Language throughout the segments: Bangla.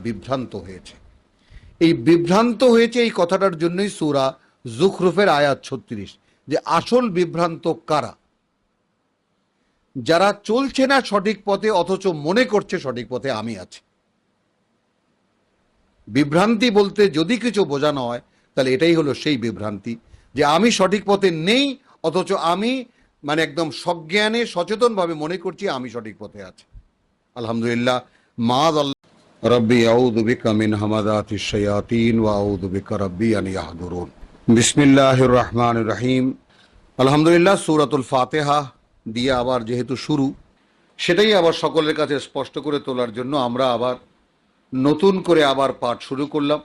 বিভ্রান্ত হয়েছে। এই বিভ্রান্ত হয়েছে এই কথাটার জন্যই সূরা যুখরুফের আয়াত 36, যে আসল বিভ্রান্ত কারা? যারা চলছে না সঠিক পথে অথচ মনে করছে সঠিক পথে আমি আছি। বিভ্রান্তি বলতে যদি কিছু বোঝানো হয় তাহলে এটাই হলো সেই বিভ্রান্তি, যে আমি সঠিক পথে নেই অথচ আমি একদম সজ্ঞানে সচেতনভাবে মনে করছি আমি সঠিক পথে আছি। আলহামদুলিল্লাহ। মাআযাল্লাহ রব্বি আউযু বিকা মিন হামাযাতিশ শায়াতিন ওয়া আউযু বিকা রব্বি আন ইয়াহদুরুন। বিসমিল্লাহির রহমানির রহিম। আলহামদুলিল্লাহ। সূরাতুল ফাতিহা দিয়ে আবার যেহেতু শুরু, সেটাই আবার সকলের কাছে স্পষ্ট করে তোলার জন্য আমরা আবার নতুন করে আবার পাঠ শুরু করলাম।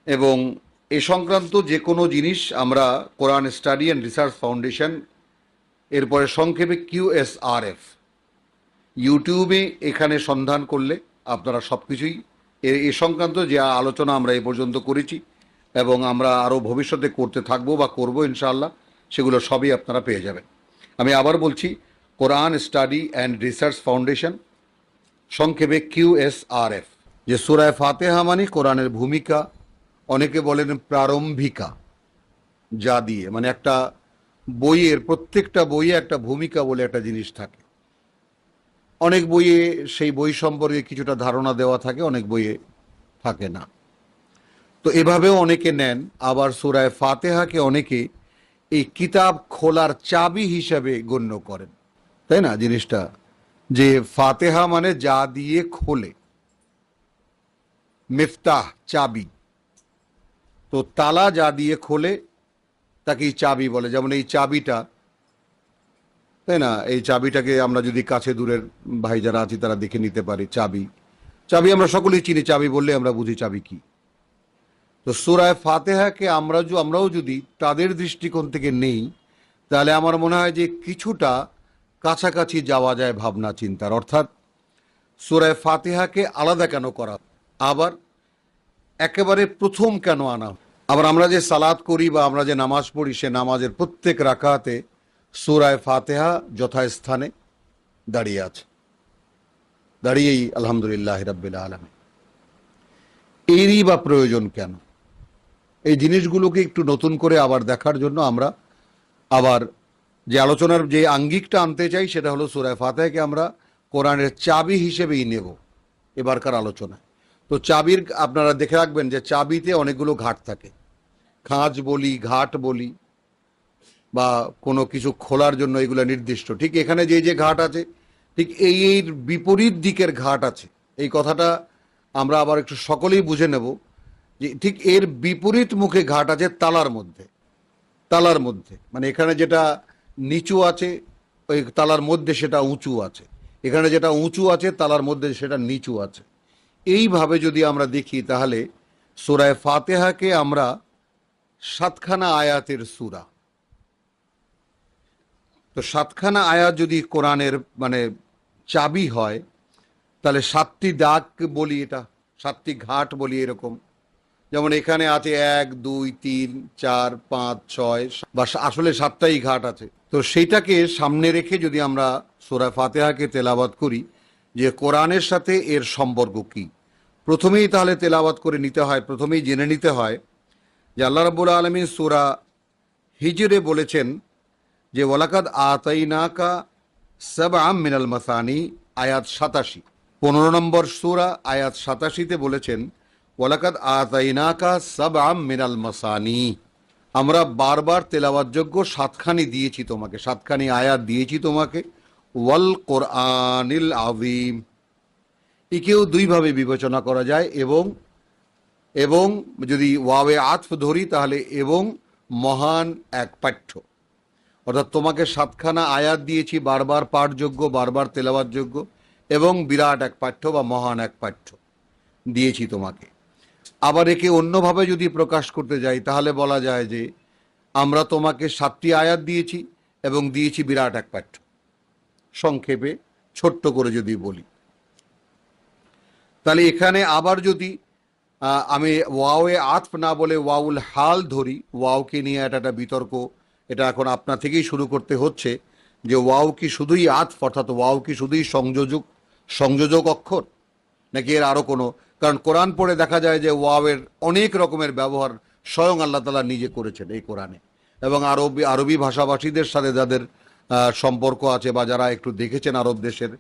এবং এ সংক্রান্ত যে কোনো জিনিস আমরা কোরআন স্টাডি অ্যান্ড রিসার্চ ফাউন্ডেশন, এরপরে সংক্ষেপে QSRF, ইউটিউবে এখানে সন্ধান করলে আপনারা সব কিছুই এ সংক্রান্ত যে আলোচনা আমরা এ পর্যন্ত করেছি এবং আমরা আরও ভবিষ্যতে করতে থাকবো বা করব ইনশাআল্লাহ, সেগুলো সবই আপনারা পেয়ে যাবেন। আমি আবার বলছি, কোরআন স্টাডি অ্যান্ড রিসার্চ ফাউন্ডেশন, সংক্ষেপে QSRF। যে সূরা ফাতিহা মানে কোরআনের ভূমিকা, অনেকে বলেন প্রারম্ভিকা, যা দিয়ে একটা বইয়ের প্রত্যেকটা বইয়ে একটা ভূমিকা বলে একটা জিনিস থাকে। অনেক বইয়ে সেই বই সম্পর্কে কিছুটা ধারণা দেওয়া থাকে, অনেক বইয়ে থাকে না। তো এভাবেও অনেকে নেন। আবার সূরা ফাতিহাকে অনেকে এই কিতাব খোলার চাবি হিসাবে গণ্য করেন, তাই না? জিনিসটা যে ফাতিহা মানে যা দিয়ে খোলে, মিফতাহ চাবি, তো তালা যা দিয়ে খোলে তাকেই চাবি বলে। যেমন এই চাবিটা, তাই না, এই চাবিটাকে আমরা যদি কাছে দূরের ভাই যারা আছি তারা দেখে নিতে পারি। চাবি চাবি আমরা সকলেই চিনি, চাবি বললে আমরা বুঝি চাবি কি। তো সূরা ফাতিহাকে আমরাও যদি তাদের দৃষ্টিকোণ থেকে নেই, তাহলে আমার মনে হয় যে কিছুটা কাছাকাছি যাওয়া যায় ভাবনা চিন্তার। অর্থাৎ সূরা ফাতিহাকে আলাদা কেন করা, আবার একেবারে প্রথম কেন আনা? আবার আমরা যে সালাত করি বা আমরা যে নামাজ পড়ি, সে নামাজের প্রত্যেক রাকাতে সূরা ফাতিহা যথাস্থানে দাঁড়িয়ে আছে, দাঁড়িয়েই আলহামদুলিল্লাহ রাব্বিল আলামিন। এরই বা প্রয়োজন কেন? এই জিনিসগুলোকে একটু নতুন করে আবার দেখার জন্য আমরা আবার যে আলোচনার যে আঙ্গিকটা আনতে চাই, সেটা হলো সূরা ফাতিহাকে আমরা কোরআনের চাবি হিসেবেই নেব এবারকার আলোচনায়। তো চাবির আপনারা দেখে রাখবেন যে চাবিতে অনেকগুলো ঘাট থাকে, খাঁজ বলি, ঘাট বলি, বা কোনো কিছু খোলার জন্য এগুলো নির্দিষ্ট। ঠিক এখানে যে যে ঘাট আছে, ঠিক এর বিপরীত দিকের ঘাট আছে। এই কথাটা আমরা আবার একটু সকলেই বুঝে নেব যে ঠিক এর বিপরীত মুখে ঘাট আছে তালার মধ্যে। তালার মধ্যে এখানে যেটা নিচু আছে ওই তালার মধ্যে সেটা উঁচু আছে, এখানে যেটা উঁচু আছে তালার মধ্যে সেটা নিচু আছে। এইভাবে যদি আমরা দেখি তাহলে সূরা ফাতিহাকে আমরা 7খানা আয়াতের সূরা। তো 7খানা আয়াত যদি কোরআনের চাবি হয়, তাহলে 7টি দাগ বলি, এটা 7টি ঘাট বলি এরকম। যেমন এখানে আছে 1 2 3 4 5 6, বা আসলে 7টাই ঘাট আছে। তো সেইটাকে সামনে রেখে যদি আমরা সূরা ফাতিহাকে তেলাওয়াত করি, যে কোরআনের সাথে এর সম্পর্ক কি, প্রথমেই তাহলে তেলাওয়াত করে নিতে হয়, প্রথমেই জেনে নিতে হয় যে আল্লাহ রাব্বুল আলামিন সূরা হিজরে বলেছেন যে ওয়ালাকাদ আতাইনাকা সাবআম মিনাল মাসানি, আয়াত 87, 15 নম্বর সূরা আয়াত 87তে বলেছেন ওয়ালাকাদ আতাইনাকা সাবআম মিনাল মাসানি, আমরা বারবার তেলাওয়াতযোগ্য 7খানি দিয়েছি তোমাকে, 7খানি আয়াত দিয়েছি তোমাকে। ওয়াল কোরআনিল আযীম, একেও দুইভাবে বিবেচনা করা যায়, এবং যদি ওয়াওয়ে আতফ ধরি তাহলে এবং মহান এক পাঠ্য। অর্থাৎ তোমাকে 7খানা আয়াত দিয়েছি, বারবার পাঠযোগ্য, বারবার তেলাওয়াতযোগ্য, এবং বিরাট এক পাঠ্য বা মহান এক পাঠ্য দিয়েছি তোমাকে। আবার একে অন্যভাবে যদি প্রকাশ করতে যাই তাহলে বলা যায় যে আমরা তোমাকে 7টি আয়াত দিয়েছি এবং দিয়েছি বিরাট এক পাঠ্য। সংক্ষেপে ছোট্ট করে যদি বলি, তাহলে এখানে আবার যদি আমি ওয়াওয়ে আতফ না বলে ওয়াউল হাল ধরি, ওয়াওকে নিয়ে একটা বিতর্ক, এটা এখন আপনা থেকেই শুরু করতে হচ্ছে যে ওয়াও কি শুধুই আতফ, অর্থাৎ ওয়াও কি শুধুই সংযোজক অক্ষর, নাকি এর আরো কোনো, কারণ কোরআন পড়ে দেখা যায় যে ওয়াওয়ের অনেক রকমের ব্যবহার স্বয়ং আল্লাহ তাআলা নিজে করেছেন এই কোরআনে। এবং আরবি ভাষাভাষীদের সাথে যাদের সম্পর্ক আছে বা যারা একটু দেখেছেন আরব দেশের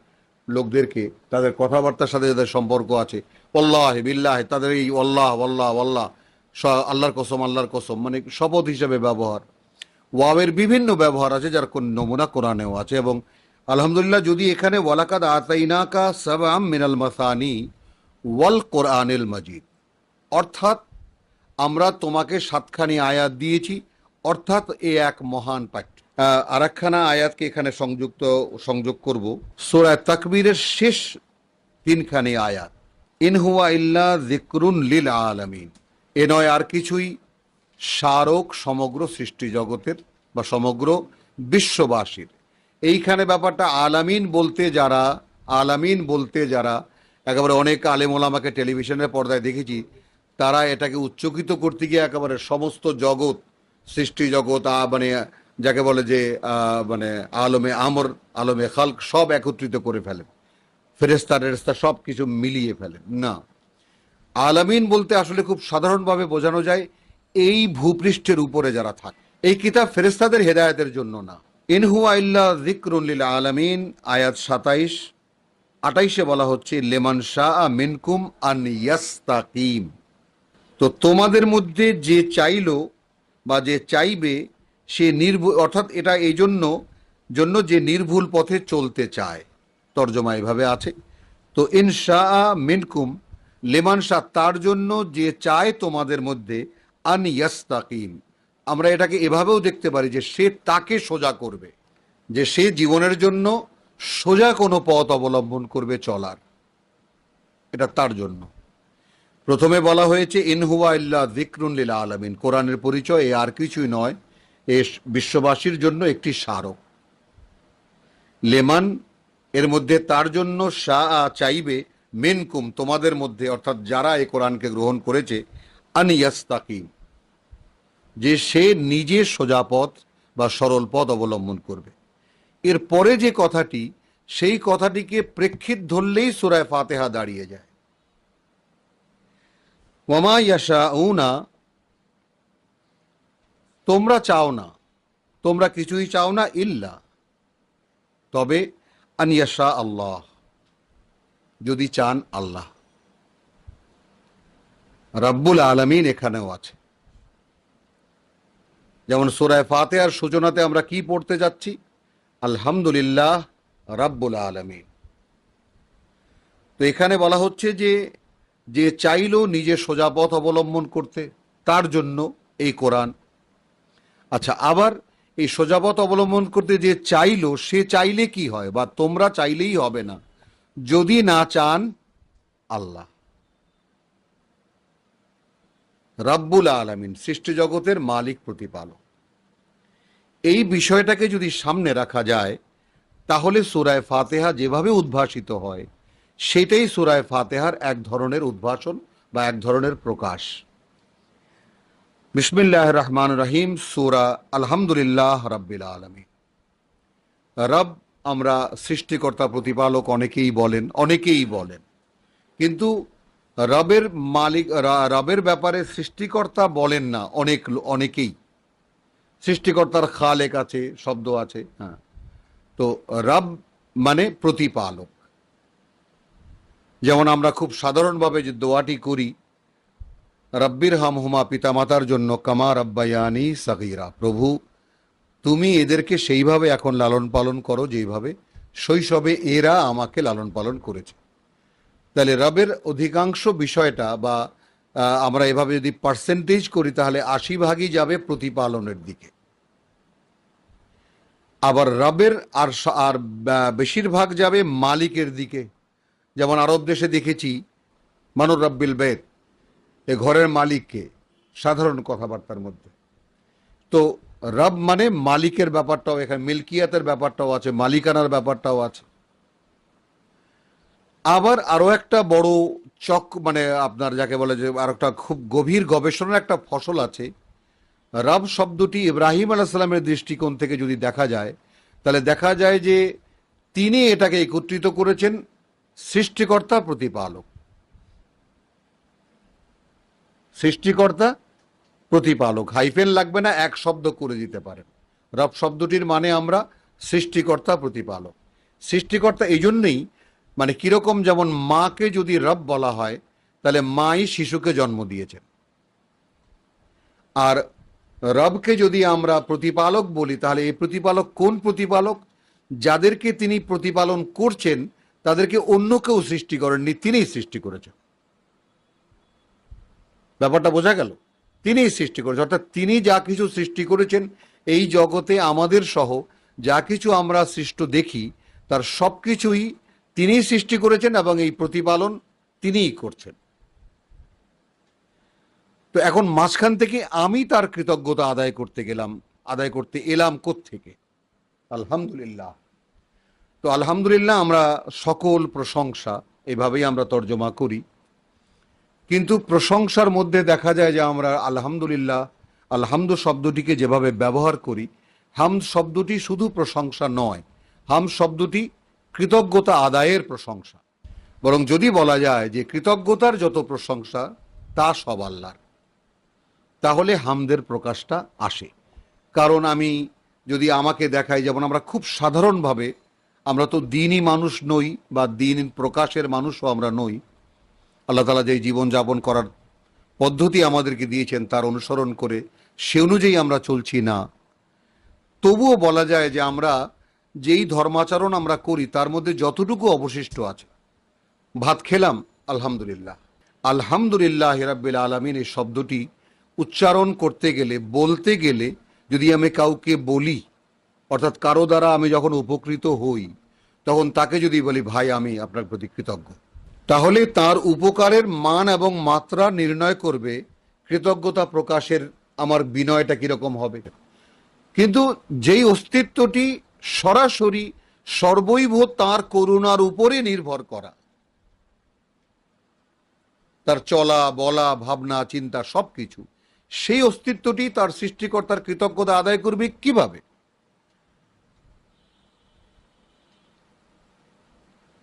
লোকদেরকে, তাদের কথাবার্তার সাথে যাদের সম্পর্ক আছে, ওয়াল্লাহি বিল্লাহি, তাদের এই ওয়াল্লাহ ওয়াল্লাহ ওয়াল্লাহ, আল্লাহর কসম আল্লাহর কসম, মানে শপথ হিসেবে ব্যবহার। ওয়াওয়ের বিভিন্ন ব্যবহার আছে যার কোন নমুনা কোরআনেও আছে। এবং আলহামদুলিল্লাহ, যদি এখানে ওয়ালাকাদ আতাইনাকা সাবআম মিনাল মাসানি ওয়াল কোরআনিল মাজিদ, অর্থাৎ আমরা তোমাকে 7খানি আয়াত দিয়েছি, অর্থাৎ এ এক মহান পাঠ্য। আর একখানা আয়াতকে এখানে সংযোগ করব, সূরা তাকবীরের শেষ 3খানি আয়াত, ইন হুয়া ইল্লা যিকরুন লিল আলামিন, এ নয় আর কিছুই স্মারক সমগ্র সৃষ্টি জগতের বা সমগ্র বিশ্ববাসীর। এইখানে ব্যাপারটা আলামিন বলতে যারা একেবারে অনেক আলেম ওলামাকে টেলিভিশনের পর্দায় দেখেছি, তারা এটাকে উচ্চকিত করতে গিয়ে একেবারে সমস্ত জগৎ, সৃষ্টি জগৎ, মানে যাকে বলে যে মানে আলমে আমর, আলমে খালক সব একত্রিত করে ফেলেন, ফেরেশতা টেরেশতা সব কিছু মিলিয়ে ফেলেন। না, আলামিন বলতে আসলে খুব সাধারণভাবে বোঝানো যায় এই ভূপৃষ্ঠের উপরে যারা থাকে। এই কিতাব ফেরেশতাদের হেদায়েতের জন্য না। ইন হুয়া ইল্লা যিকরুন লিল আলামিন, আয়াত 27-28 বলা হচ্ছে লিমান শাআ মিনকুম আন ইয়াস্তাকিম, তো তোমাদের মধ্যে যে চাইলো বা যে চাইবে সে অর্থাৎ এটা এই জন্য যে নির্ভুল পথে চলতে চায়, তর্জমা এভাবে আছে। তো ইনশা মিনকুম, লেমান শাহ তার জন্য যে চায় তোমাদের মধ্যে, আন ইয়াস্তাকিম, আমরা এটাকে এভাবেও দেখতে পারি যে সে তাকে সোজা করবে, যে সে জীবনের জন্য সোজা কোনো পথ অবলম্বন করবে চলার, এটা তার জন্য। প্রথমে বলা হয়েছে ইন হুয়া ইল্লা যিকরুন লিল আলামিন, কোরআনের পরিচয় এ আর কিছুই নয়, এ বিশ্ববাসীর জন্য একটি স্মারক। লেমান, এর মধ্যে তার জন্য, শাআ চাইবে, মিনকুম তোমাদের মধ্যে, অর্থাৎ যারা এই কোরআনকে গ্রহণ করেছে, আন ইয়াস্তাকিম, যে সে নিজে সোজা পথ বা সরল পথ অবলম্বন করবে। এর পরে যে কথাটি, সেই কথাটিকে প্রেক্ষিত ধরলেই সূরা ফাতিহা দাঁড়িয়ে যায়। ওয়ামা ইয়াশাউনা, তোমরা চাও না, তোমরা কিছুই চাও না, ইল্লা, তবে, আন ইয়াশা আল্লাহ, যদি চান আল্লাহ। রাব্বুল আলামিন এখানেও আছে। যেমন সূরা ফাতিহার সূচনাতে আমরা কি পড়তে যাচ্ছি, আলহামদুলিল্লাহ রাব্বুল আলামিন। তো এখানে বলা হচ্ছে যে চাইলো নিজে সোজা পথ অবলম্বন করতে, তার জন্য এই কোরআন। আচ্ছা, আবার এই সোজা পথ অবলম্বন করতে যে চাইলো, সে চাইলে কি হয়, বা তোমরা চাইলেই হবে না যদি না চান আল্লাহ। রাব্বুল আলামিন, সৃষ্টি জগতের মালিক প্রতিপালক, এই বিষয়টাকে যদি সামনে রাখা যায়, তাহলে সূরা ফাতিহা যেভাবে উদ্ভাসিত হয়, সেটাই সূরা ফাতিহার এক ধরনের উদ্ভাসন বা এক ধরনের প্রকাশ। বিসমিল্লাহির রহমানির রহিম, সূরা আলহামদুলিল্লাহ রাব্বিল আলামিন। রব, আমরা সৃষ্টিকর্তা প্রতিপালক অনেকেই বলেন, কিন্তু রবের মালিক, রবের ব্যাপারে সৃষ্টিকর্তা বলেন না অনেকেই। সৃষ্টিকর্তার খালেক আছে, শব্দ আছে, হ্যাঁ। তো রব মানে প্রতিপালক। যেমন আমরা খুব সাধারণভাবে যে দোয়াটি করি, রব্বির হামহুমা, পিতামাতার জন্য, কামা রব্বায়ানি সগীরা, প্রভু তুমি এদেরকে সেইভাবে এখন লালন পালন করো যেইভাবে শৈশবে এরা আমাকে লালন পালন করেছে। তাহলে রবের অধিকাংশ বিষয়টা, বা আমরা এভাবে যদি পার্সেন্টেজ করি, তাহলে 80 ভাগই যাবে প্রতিপালনের দিকে। আবার রবের আর বেশিরভাগ যাবে মালিকের দিকে। যেমন আরব দেশে দেখেছি মানুর রব্বিল বেত, এ ঘরের মালিককে, সাধারণ কথাবার্তার মধ্যে। তো রব মানে মালিকের ব্যাপারটাও, এখানে মিল্কিয়াতের ব্যাপারটাও আছে, মালিকানার ব্যাপারটাও আছে। আবার আরো একটা বড় মানে আপনার যাকে বলে যে আর একটা খুব গভীর গবেষণার একটা ফসল আছে। রব শব্দটি ইব্রাহিম আলাইহিস সালামের দৃষ্টিকোণ থেকে যদি দেখা যায়, তাহলে দেখা যায় যে তিনি এটাকে একত্রিত করেছেন সৃষ্টিকর্তা প্রতিপালক, সৃষ্টিকর্তা, প্রতিপালক, হাইফেন লাগবে না, এক শব্দ করে দিতে পারেন। রব শব্দটির মানে আমরা সৃষ্টিকর্তা, প্রতিপালক। সৃষ্টিকর্তা এই জন্যেই, মানে কিরকম, যেমন মাকে যদি রব বলা হয় তাহলে মাই শিশুকে জন্ম দিয়েছেন, আর রবকে যদি আমরা প্রতিপালক বলি তাহলে এই প্রতিপালক কোন প্রতিপালক? যাদেরকে তিনি প্রতিপালন করছেন তাদেরকে অন্য কেউ সৃষ্টি করেননি, তিনিই সৃষ্টি করেছেন। ব্যাপারটা বোঝা গেল? তিনিই সৃষ্টি করেছেন, অর্থাৎ তিনি যা কিছু সৃষ্টি করেছেন এই জগতে আমাদের সহ যা কিছু আমরা সৃষ্ট দেখি তার সব কিছুই তিনিই সৃষ্টি করেছেন এবং এই প্রতিপালন তিনিই করছেন। তো এখন মাঝখান থেকে আমি তার কৃতজ্ঞতা আদায় করতে এলাম কোত্থেকে? আলহামদুলিল্লাহ। তো আলহামদুলিল্লাহ আমরা সকল প্রশংসা, এভাবেই আমরা তর্জমা করি, কিন্তু প্রশংসার মধ্যে দেখা যায় যে আমরা আলহামদুলিল্লাহ, আলহামদু শব্দটিকে যেভাবে ব্যবহার করি, হামদ শব্দটি শুধু প্রশংসা নয়, হাম শব্দটি কৃতজ্ঞতা আদায়ের প্রশংসা। বরং যদি বলা যায় যে কৃতজ্ঞতার যত প্রশংসা তা সব আল্লাহর, তাহলে হামদের প্রকাশটা আসে। কারণ আমি যদি আমাকে দেখাই, যেমন আমরা খুব সাধারণভাবে, আমরা তো দিনই মানুষ নই বা দিন প্রকাশের মানুষও আমরা নই, আল্লাহ তাআলা যেই জীবনযাপন করার পদ্ধতি আমাদেরকে দিয়েছেন তার অনুসরণ করে সে অনুযায়ী আমরা চলছি না, তবুও বলা যায় যে আমরা যেই ধর্মাচরণ আমরা করি তার মধ্যে যতটুকু অবশিষ্ট আছে, ভাত খেলাম আলহামদুলিল্লাহ, আলহামদুলিল্লাহ রাব্বিল আলামিন এই শব্দটি উচ্চারণ করতে গেলে, বলতে গেলে, যদি আমি কাউকে বলি, অর্থাৎ কারো দ্বারা আমি যখন উপকৃত হই, তখন তাকে যদি বলি ভাই আমি আপনার প্রতি কৃতজ্ঞ, তাহলে তার উপকারের মান এবং মাত্রা নির্ণয় করবে কৃতজ্ঞতা প্রকাশের আমার বিনয়টা কিরকম হবে। কিন্তু যেই অস্তিত্বটি সরাসরি সর্বৈব তার করুণার উপরে নির্ভর করা, তার চলা বলা ভাবনা চিন্তা সবকিছু, সেই অস্তিত্বটি তার সৃষ্টিকর্তার কৃতজ্ঞতা আদায় করবে কিভাবে?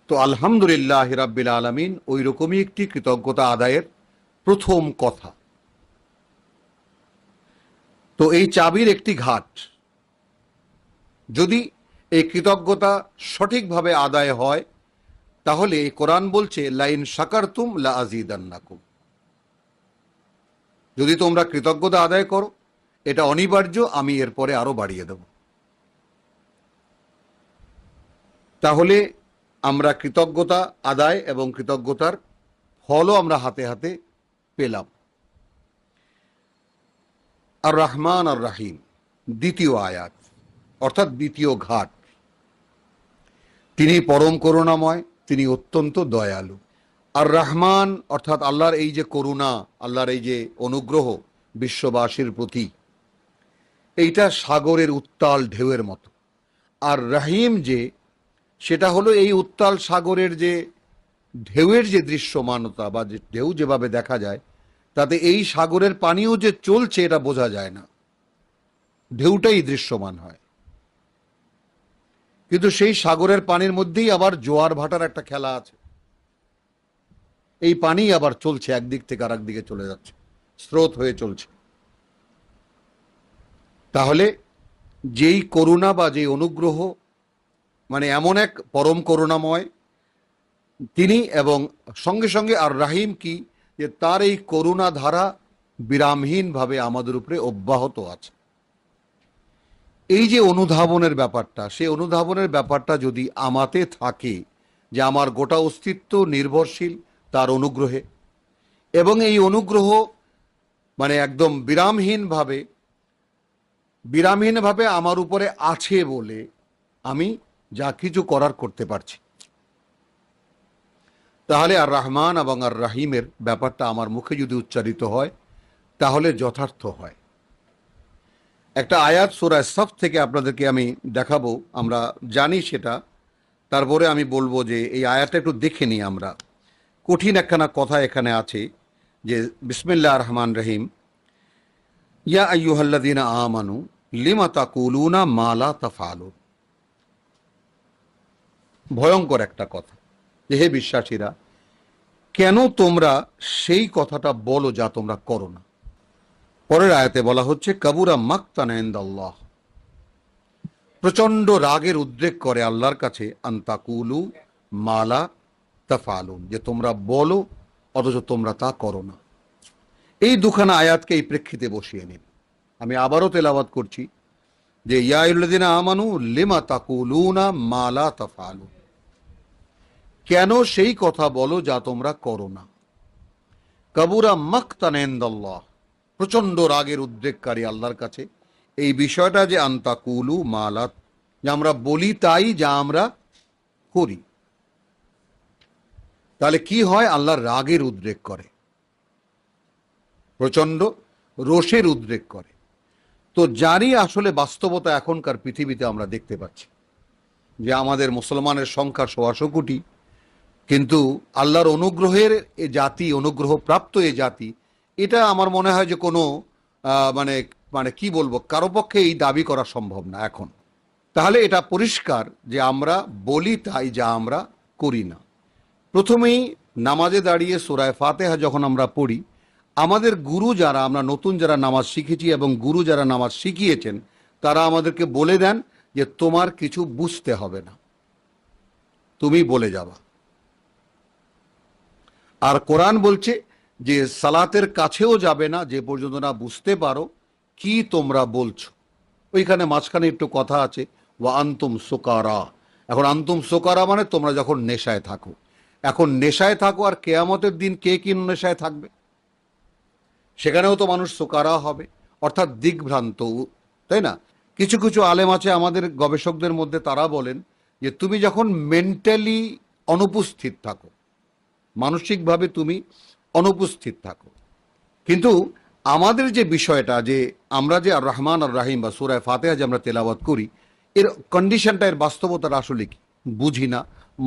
তো আলহামদুলিল্লাহ রাব্বিল আলামিন ওই রকমই একটি কৃতজ্ঞতা আদায়ের প্রথম কথা। তো এই চাবির একটি ঘাট, যদি এই কৃতজ্ঞতা সঠিকভাবে আদায় হয় তাহলে কোরআন বলছে লাইন শাকারতুম লা আযীদান্নাকুম, যদি তোমরা কৃতজ্ঞতা আদায় করো এটা অনিবার্য, আমি এরপরে আরো বাড়িয়ে দেব। তাহলে আমরা কৃতজ্ঞতা আদায় এবং কৃতজ্ঞতার ফলও আমরা হাতে হাতে পেলাম। আর রহমান আর রাহিম দ্বিতীয় আয়াত, অর্থাৎ দ্বিতীয় ঘাট। তিনি পরম করুণাময়, তিনি অত্যন্ত দয়ালু। আর রহমান অর্থাৎ আল্লাহর এই যে করুণা, আল্লাহর এই যে অনুগ্রহ বিশ্ববাসীর প্রতি, এইটা সাগরের উত্তাল ঢেউয়ের মতো। আর রহিম যে, সেটা হলো এই উত্তাল সাগরের যে ঢেউয়ের যে দৃশ্যমানতা বা যে ঢেউ যেভাবে দেখা যায়, তাতে এই সাগরের পানিও যে চলছে এটা বোঝা যায় না, ঢেউটাই দৃশ্যমান হয়। কিন্তু সেই সাগরের পানির মধ্যেই আবার জোয়ার ভাটার একটা খেলা আছে, এই পানি আবার চলছে, একদিক থেকে আর একদিকে চলে যাচ্ছে, স্রোত হয়ে চলছে। তাহলে যেই করুণা বা যেই অনুগ্রহ, মানে এমন এক পরম করুণাময় তিনি, এবং সঙ্গে সঙ্গে আর রাহিম কি, যে তার এই করুণা ধারা বিরামহীনভাবে আমাদের উপরে অব্যাহত আছে। এই যে অনুধাবনের ব্যাপারটা, সেই অনুধাবনের ব্যাপারটা যদি আমাতে থাকে যে আমার গোটা অস্তিত্ব নির্ভরশীল তার অনুগ্রহে, এবং এই অনুগ্রহ মানে একদম বিরামহীনভাবে আমার উপরে আছে বলে আমি যা কিছু করার করতে পারছি, তাহলে আর রহমান এবং আর রাহিমের ব্যাপারটা আমার মুখে যদি উচ্চারিত হয় তাহলে যথার্থ হয়। একটা আয়াত সূরা সাফ থেকে আপনাদেরকে আমি দেখাবো, আমরা জানি সেটা, তারপরে আমি বলবো যে এই আয়াতটা একটু দেখে নিই আমরা। কঠিন একখানা কথা এখানে আছে যে বিসমিল্লাহির রহমানির রহিম, ইয়া আইয়ুহাল্লাযীনা আমানু লিমা তাকুলুনা মা লা তাফআলুন। ভয়ঙ্কর একটা কথা যে হে বিশ্বাসীরা, কেন তোমরা সেই কথাটা বলো যা তোমরা করো না। পরের আয়াতে বলা হচ্ছে কাবুরা মাকতান ইনদাল্লাহ, প্রচন্ড রাগের উদ্রেক করে আল্লাহর কাছে আনতাকুলু মালা তাফালুন, যে তোমরা বলো অথচ তোমরা তা করো না। এই দুখানা আয়াতকে এই প্রেক্ষিতে বসিয়ে নিন। আমি আবারও তেলাওয়াত করছি যে ইয়া আইয়ুহাল্লাযীনা আমানু লিমা তাকুলুনা মা লা তাফআলুন, কেন সেই কথা বলো যা তোমরা করো না। কাবুরা মাকতান ইনদাল্লাহ, প্রচন্ড রাগের উদ্রেককারী আল্লাহর কাছে এই বিষয়টা যে আনতাকুলু মা লা, যে আমরা বলি তাই যা আমরা করি। তাহলে কি হয়? আল্লাহর রাগের উদ্রেক করে, প্রচন্ড রোষের উদ্রেক করে। তো যারই আসলে বাস্তবতা এখনকার পৃথিবীতে আমরা দেখতে পাচ্ছি যে আমাদের মুসলমানের সংখ্যা ১৬০ কোটি, কিন্তু আল্লাহর অনুগ্রহের এ জাতি, অনুগ্রহ প্রাপ্ত এ জাতি, এটা আমার মনে হয় যে কোনো মানে মানে কি বলবো, কারো পক্ষে এই দাবি করা সম্ভব না এখন। তাহলে এটা পরিষ্কার যে আমরা বলি তাই যা আমরা করি না। প্রথমেই নামাজে দাঁড়িয়ে সূরা ফাতিহা যখন আমরা পড়ি, আমাদের গুরু যারা, আমরা নতুন যারা নামাজ শিখেছি এবং গুরু যারা নামাজ শিখিয়েছেন, তারা আমাদেরকে বলে দেন যে তোমার কিছু বুঝতে হবে না, তুমি বলে যাবা। আর কোরআন বলছে যে সালাতের কাছেও যাবে না যে পর্যন্ত না বুঝতে পারো কি তোমরা বলছো। ওইখানে মাঝখানে একটু কথা আছে ওয়া আনতুম সুকারা। এখন আনতুম সুকারা মানে তোমরা যখন নেশায় থাকো। এখন নেশায় থাকো, আর কেয়ামতের দিন কে কি নেশায় থাকবে? সেখানেও তো মানুষ সুকারা হবে, অর্থাৎ দিগ্ভ্রান্ত, তাই না? কিছু কিছু আলেম আছে আমাদের গবেষকদের মধ্যে, তারা বলেন যে তুমি যখন মেন্টালি অনুপস্থিত থাকো, মানসিকভাবে তুমি অনুপস্থিত থাকো। কিন্তু আমাদের যে বিষয়টা, যে আমরা যে আর রহমান আর রাহিম বা সূরা ফাতিহা যে আমরা তেলাওয়াত করি, এর কন্ডিশনটা, এর বাস্তবতাটা আসলে কি বুঝি না,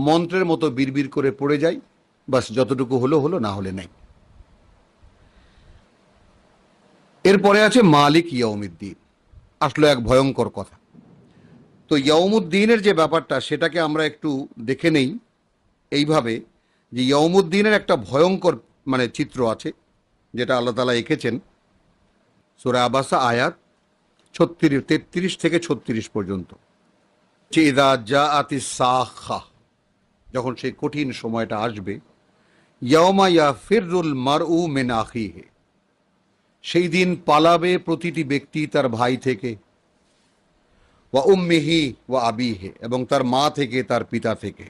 মন্ত্রের মতো বিড়বিড় করে পড়ে যাই, বাস যতটুকু হলো হলো, না হলে নেই। এরপরে আছে মালিক ইয়াউমিদ্দিন, আসলে এক ভয়ঙ্কর কথা। তো ইয়াউমুদ্দিনের যে ব্যাপারটা, সেটাকে আমরা একটু দেখে নেই এইভাবে, যে ইয়াউমুদ্দিনের একটা ভয়ঙ্কর মানে চিত্র আছে, যেটা আল্লাহ তাআলা এঁকেছেন সূরা আবাসা আয়াত 33 থেকে 36 পর্যন্ত। যে ইযা জাআতিস সাখা, যখন সেই কঠিন সময়টা আসবে, ইয়াউমা ইয়াফিরুল মারউ মিন আখিহি, সেই দিন পালাবে প্রতিটি ব্যক্তি তার ভাই থেকে, ওয়া উম্মিহি ওয়া আবিহি, এবং তার মা থেকে, তার পিতা থেকে,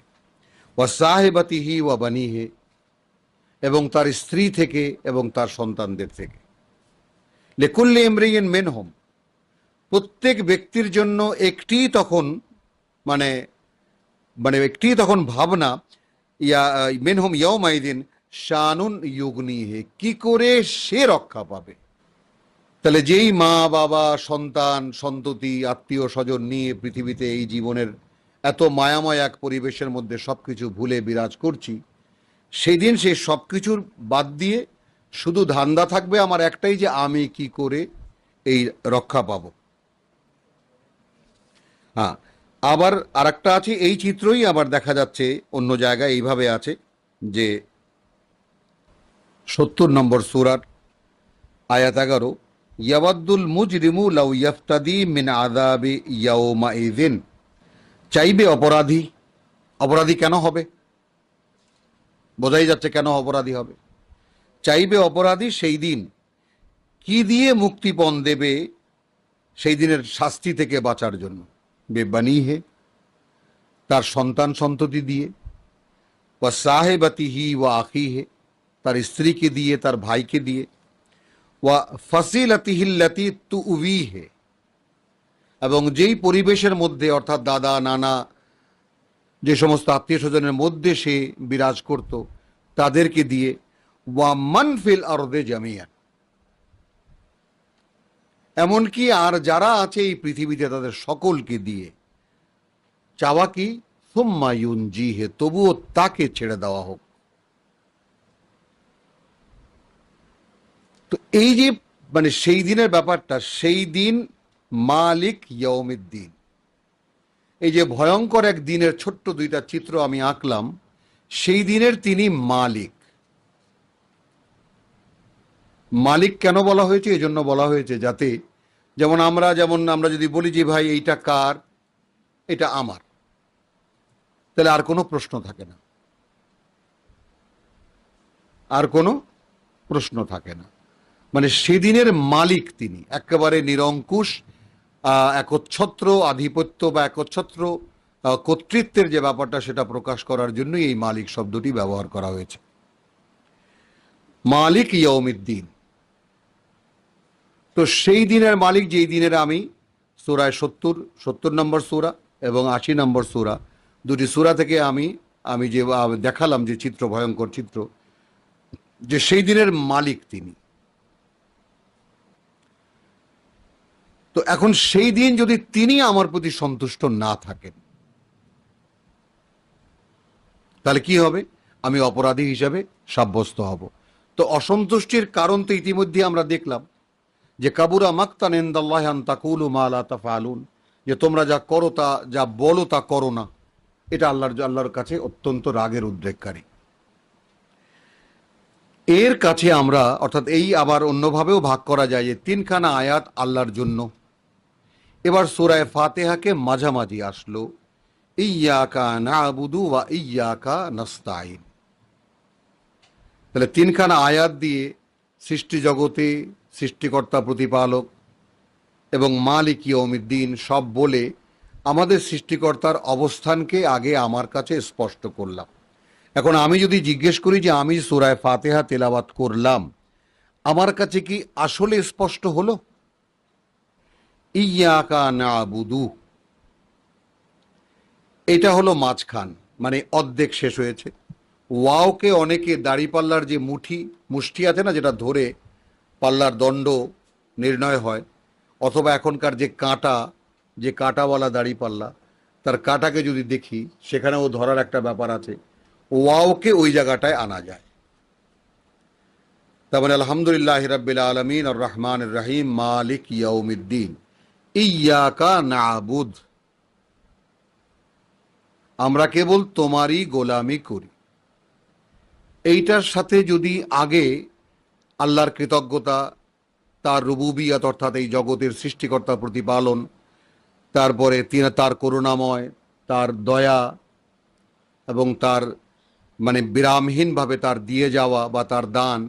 ওয়া সাহিবাতিহি ওয়া বানিহি, এবং তার স্ত্রী থেকে এবং তার সন্তানদের থেকে। লিকুল্লি ইমরিইন মিনহুম, প্রত্যেক ব্যক্তির জন্য একটি তখন মানে মানে একটি তখন ভাবনা, ইয়া মিনহুম ইয়াউমাইদিন শানুন ইউগনিহি, কি করে সে রক্ষা পাবে। তাহলে যেই মা বাবা সন্তান সন্ততি আত্মীয় স্বজন নিয়ে পৃথিবীতে এই জীবনের এত মায়াময় এক পরিবেশের মধ্যে সবকিছু ভুলে বিরাজ করছি, সেই দিন সেই সব কিছুর বাদ দিয়ে শুধু ধান্দা থাকবে আমার একটাই, যে আমি কি করে এই রক্ষা পাবো। হ্যাঁ, আবার আরেকটা আছে, এই চিত্রই আবার দেখা যাচ্ছে অন্য জায়গায়, এইভাবে আছে যে ৭০ নম্বর সূরার আয়াত ১১, ইয়াওয়াদ্দুল মুজরিমু লাউ ইয়াফতাদি মিন আযাবি ইয়াউমাইযিন, চাইবে অপরাধী। অপরাধী কেন হবে? বোঝাই যাচ্ছে কেন অপরাধী হবে। চাইবে অপরাধী সেই দিন কি দিয়ে মুক্তিপণ দেবে, সেই দিনের শাস্তি থেকে বাঁচার জন্য। বেবানিহে, তার সন্তান সন্ততি দিয়ে, ওয়া সাহেবাতিহি ওয়া আখিহে, তার স্ত্রীকে দিয়ে, তার ভাইকে দিয়ে, ওয়া ফাসিলাতিহিল্লাতি তুউবিহে, এবং যেই পরিবেশের মধ্যে, অর্থাৎ দাদা নানা যে সমস্ত আত্মীয় স্বজনের মধ্যে সে বিরাজ করত, তাদেরকে দিয়ে, ওয়া মান ফিল আরদে জামিয়ান, এমনকি আর যারা আছে এই পৃথিবীতে তাদের সকলকে দিয়ে। চাওয়া কি? সুম্মা ইউনজিহে, তবুও তাকে ছেড়ে দেওয়া হোক। তো এই যে মানে সেই দিনের ব্যাপারটা, সেই দিন মালিক ইয়াউমিদ্দিন, এই যে ভয়ঙ্কর এক দিনের ছোট্ট দুইটা চিত্র আমি আঁকলাম, সেই দিনের তিনি মালিক। মালিক কেন বলা হয়েছে? এই জন্য বলা হয়েছে যাতে, যেমন আমরা যদি বলি যে ভাই এইটা কার, এটা আমার, তাহলে আর কোনো প্রশ্ন থাকে না, আর কোনো প্রশ্ন থাকে না। মানে সেদিনের মালিক তিনি একেবারে নিরঙ্কুশ, একচ্ছত্র আধিপত্য বা একচ্ছত্র কর্তৃত্বের যে ব্যাপারটা, সেটা প্রকাশ করার জন্যই এই মালিক শব্দটি ব্যবহার করা হয়েছে। মালিক ইয়াউমিদ্দিন, তো সেই দিনের মালিক, যেই দিনের আমি সূরায় 70 নম্বর সূরা এবং 80 নম্বর সূরা, দুটি সূরা থেকে আমি যে দেখালাম যে চিত্র, ভয়ঙ্কর চিত্র, যে সেই দিনের মালিক তিনি। তো এখন সেই দিন যদি তিনি আমার প্রতি সন্তুষ্ট না থাকেন, তাহলে কি হবে? আমি অপরাধী হিসাবে সাব্যস্ত হব। তো অসন্তুষ্টির কারণ তো ইতিমধ্যে আমরা দেখলাম, যে কাবুরা মাকতান ইনদাল্লাহি আন তাকুলু মা লা তাফআলুন, যে তোমরা যা করো, যা বলো তা করো না, এটা আল্লাহর কাছে অত্যন্ত রাগের উদ্রেককারী। এর কাছে আমরা, অর্থাৎ এই আবার অন্যভাবেও ভাগ করা যায় যে তিনখানা আয়াত আল্লাহর জন্য। এবার সূরায়ে ফাতিহাকে মাঝামাঝি আসলো, ইয়্যাকা না'বুদু ওয়া ইয়্যাকা নাস্তাঈন। তাহলে তিনখানা আয়াত দিয়ে সৃষ্টি জগতে সৃষ্টিকর্তা, প্রতিপালক এবং মালিক ইয়াউমিদ্দিন সব বলে আমাদের সৃষ্টিকর্তার অবস্থানকে আগে আমার কাছে স্পষ্ট করলাম। এখন আমি যদি জিজ্ঞেস করি যে আমি সূরায়ে ফাতিহা তেলাওয়াত করলাম, আমার কাছে কি আসলে স্পষ্ট হলো? ইয়্যাকা না'বুদু, এটা হলো মাঝখান, মানে অর্ধেক শেষ হয়েছে। ওয়াওকে অনেকে দাড়িপাল্লার যে মুষ্টি আছে না, যেটা ধরে পাল্লার দণ্ড নির্ণয় হয়, অথবা এখনকার যে কাঁটাওয়ালা দাড়িপাল্লা, তার কাঁটাকে যদি দেখি, সেখানেও ধরার একটা ব্যাপার আছে, ওয়াওকে ওই জায়গাটায় আনা যায়। তার মানে আলহামদুলিল্লাহি রাব্বিল আলামিন আর রহমানির রহিম মালিক ইয়াউমিদ্দিন ইয়্যাকা না'বুদ, আমরা কেবল তোমারই গোলামি করি। এইটার সাথে যদি আগে আল্লাহর কৃতজ্ঞতা, তার রুবুবিয়ত অর্থাৎ এই জগতের সৃষ্টিকর্তা প্রতিপালন, তারপরে তার করুণাময়, তার দয়া এবং তার মানে বিরামহীনভাবে তার দিয়ে যাওয়া বা তার দান,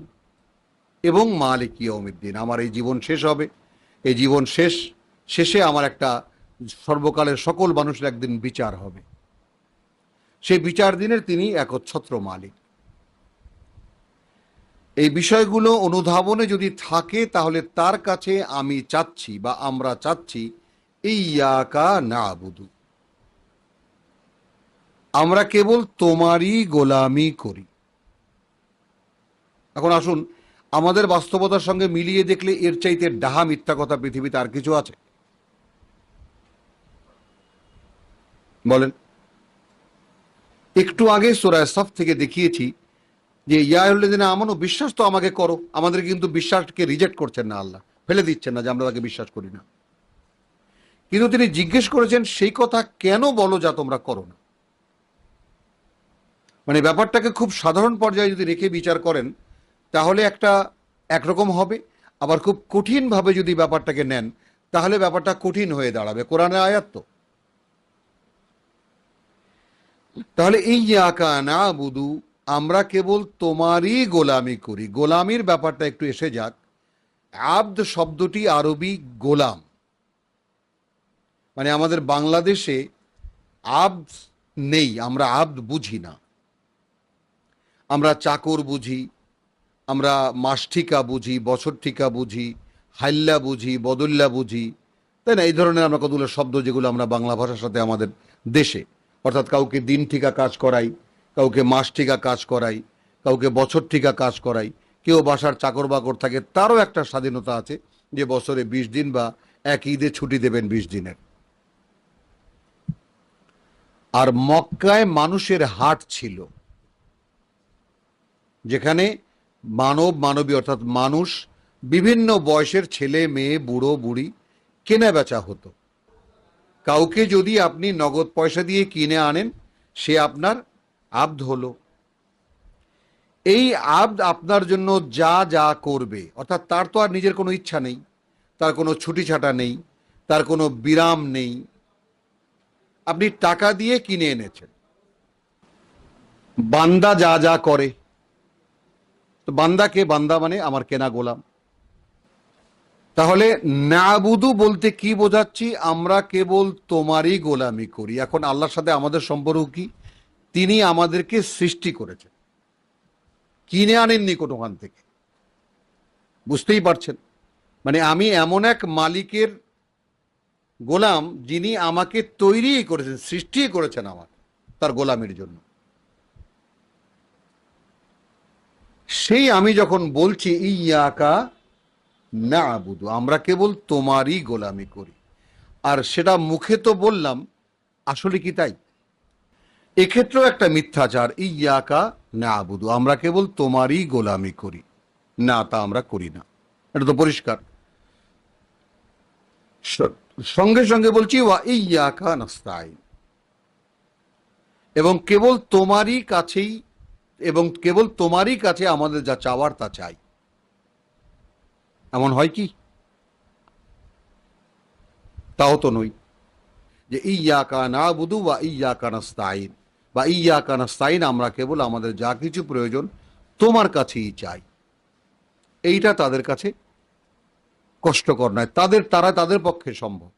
এবং মালিক ইয়াউমিদ্দিন, আমার এই জীবন শেষ হবে, এই জীবন শেষে আমার একটা সর্বকালের সকল মানুষের একদিন বিচার হবে, সেই বিচার দিনের তিনি একচ্ছত্র মালিক। এই বিষয়গুলো অনুধাবনে যদি থাকে, তাহলে তার কাছে আমি চাচ্ছি বা আমরা চাচ্ছি ইয়্যাকা না'বুদু, আমরা কেবল তোমারই গোলামি করি। এখন আসুন আমাদের বাস্তবতার সঙ্গে মিলিয়ে দেখলে এর চাইতে ডাহা মিথ্যা কথা পৃথিবীতে আর কিছু আছে? বলেন। একটু আগে সূরা সাফ থেকে দেখিয়েছি যে ইয়া আইয়ুহাল্লাযীনা আমানু, বিশ্বাস তো আমাকে করো। আমাদের কিন্তু বিশ্বাসকে রিজেক্ট করছেন না আল্লাহ, ফেলে দিচ্ছেন না যে আমরা তাকে বিশ্বাস করি না, কিন্তু তিনি জিজ্ঞেস করেছেন সেই কথা কেন বলো যা তোমরা করো না। মানে ব্যাপারটাকে খুব সাধারণ পর্যায়ে যদি রেখে বিচার করেন, তাহলে একরকম হবে, আবার খুব কঠিনভাবে যদি ব্যাপারটাকে নেন, তাহলে ব্যাপারটা কঠিন হয়ে দাঁড়াবে। কোরআনের আয়াত তো। তাহলে ইয়্যাকা না'বুদু, আমরা কেবল তোমারই গোলামি করি। গোলামির ব্যাপারটা একটু এসে যাক। আব্দ শব্দটি আরবি গোলাম, মানে আমাদের বাংলাদেশে আব্দ নেই, আমরা আব্দ বুঝি না। আমরা চাকর বুঝি, আমরা মাস ঠিকা বুঝি, বছর ঠিকা বুঝি, হাইল্লা বুঝি, বদল্লা বুঝি, তাই না? এই ধরনের আমরা কতগুলো শব্দ যেগুলো আমরা বাংলা ভাষার সাথে আমাদের দেশে, অর্থাৎ কাউকে দিন ঠিকা কাজ করাই, কাউকে মাস ঠিকা কাজ করাই, কাউকে বছর ঠিকা কাজ করাই, কেউ বাসার চাকর বাকর থাকে, তারও একটা স্বাধীনতা আছে যে বছরে 20 দিন বা এক ঈদে ছুটি দেবেন 20 দিনের। আর মক্কায় মানুষের হাট ছিল, যেখানে মানবী অর্থাৎ মানুষ, বিভিন্ন বয়সের ছেলে মেয়ে বুড়ো বুড়ি কেনা বেচা হতো। কাউকে যদি আপনি নগদ পয়সা দিয়ে কিনে আনেন, সে আপনার আব্দ হলো। এই আব্দ আপনার জন্য যা যা করবে, অর্থাৎ তার তো আর নিজের কোনো ইচ্ছা নেই, তার কোনো ছুটি ছাটা নেই, তার কোনো বিরাম নেই, আপনি টাকা দিয়ে কিনে এনেছেন। বান্দা যা যা করে, তো বান্দাকে, বান্দা মানে আমার কেনা গোলাম। তাহলে নাবুদু বলতে কি বোঝাচ্ছি? আমরা কেবল তোমারই গোলামি করি। এখন আল্লাহর সাথে আমাদের সম্পর্ক কি? তিনি আমাদেরকে সৃষ্টি করেছেন, কিনে আনেননি কোনোখান থেকে। বুঝতেই পারছেন? মানে আমি এমন এক মালিকের গোলাম যিনি আমাকে তৈরিই করেছেন, সৃষ্টিই করেছেন আমাকে তার গোলামির জন্য। সেই আমি যখন বলছি ইয়াকা নাবুদু, আমরা কেবল তোমারই গোলামি করি, আর সেটা মুখে তো বললাম, আসলে কি তাই? এক্ষেত্রেও একটা মিথ্যাচার। ইয়াকা নাবুদু, আমরা কেবল তোমারই গোলামি করি, না, তা আমরা করি না। এটা তো পরিষ্কার। সঙ্গে সঙ্গে বলছি ওয়া ইয়াকা নাস্তাইন, এবং কেবল তোমারই কাছেই, এবং কেবল তোমারই কাছে আমাদের যা চাওয়ার তা চাই। এমন হয় কি? তাও তো নই যে ইয়াকা নাবুদু ওয়া ইয়াকা নাস্তাইন, বা ইয়াকা নাস্তাইন, আমরা কেবল আমাদের যা কিছু প্রয়োজন তোমার কাছেই চাই। এইটা তাদের কাছে কষ্টকর নয়, তারা তাদের পক্ষে সম্ভব।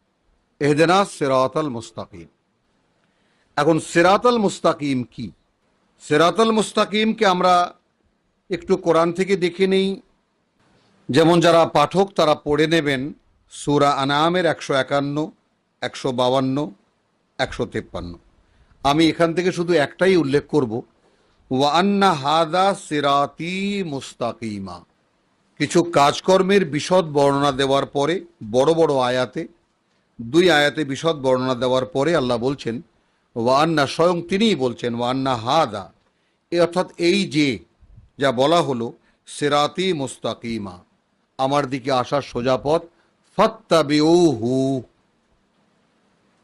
ইহদিনা সিরাতাল মুস্তাকিম। এখন সিরাতাল মুস্তাকিম কি? সিরাতাল মুস্তাকিমকে আমরা একটু কোরআন থেকে দেখে নেই। যেমন যারা পাঠক তারা পড়ে নেবেন সূরা আনআমের 151, 152, 153। আমি এখান থেকে শুধু একটাই উল্লেখ করব, ওয়া আন্না হাদা সিরাতি মুস্তাকিমা। কিছু কাজকর্মের বিশদ বর্ণনা দেওয়ার পরে, বড় বড় আয়াতে, 2 আয়াতে বিশদ বর্ণনা দেওয়ার পরে আল্লাহ বলছেন ওয়া আন্না, স্বয়ং তিনিই বলছেন ওয়া আন্না হাদা, অর্থাৎ এই যে যা বলা হলো, সিরাতি মুস্তাকিমা, আমার দিকে আসার সোজা পথ, ফাত্তাবিউহু,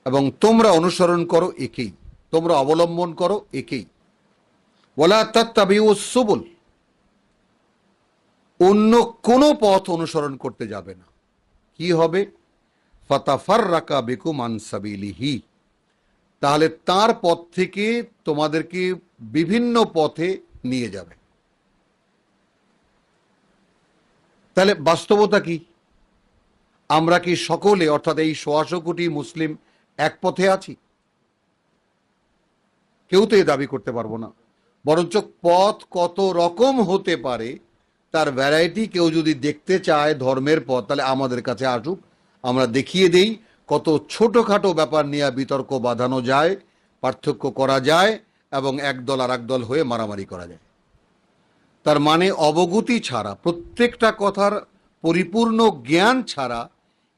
এবং তোমরা অনুসরণ করো একেই, তোমরা অবলম্বন করো একেই। ওয়ালা তাত্তাবিউস সুবুল, অন্য কোনো পথ অনুসরণ করতে যাবে না। কি হবে? ফাতাফাররাকা বিকুম আন সাবিলিহি, তাহলে তার পথ থেকে তোমাদেরকে বিভিন্ন পথে নিয়ে যাবে। তাহলে বাস্তবতা কি? আমরা কি সকলে, অর্থাৎ এই ১৫০ কোটি মুসলিম এক পথে আছি? কেউ তো এ দাবি করতে পারবো না। বরঞ্চ পথ কত রকম হতে পারে তার ভ্যারাইটি কেউ যদি দেখতে চায় ধর্মের পথ, তাহলে আমাদের কাছে আসুক, আমরা দেখিয়ে দেই কত ছোটখাটো ব্যাপার নিয়ে বিতর্ক বাঁধানো যায়, পার্থক্য করা যায়, এবং একদল আর একদল হয়ে মারামারি করা যায়। তার মানে অবগতি ছাড়া, প্রত্যেকটা কথার পরিপূর্ণ জ্ঞান ছাড়া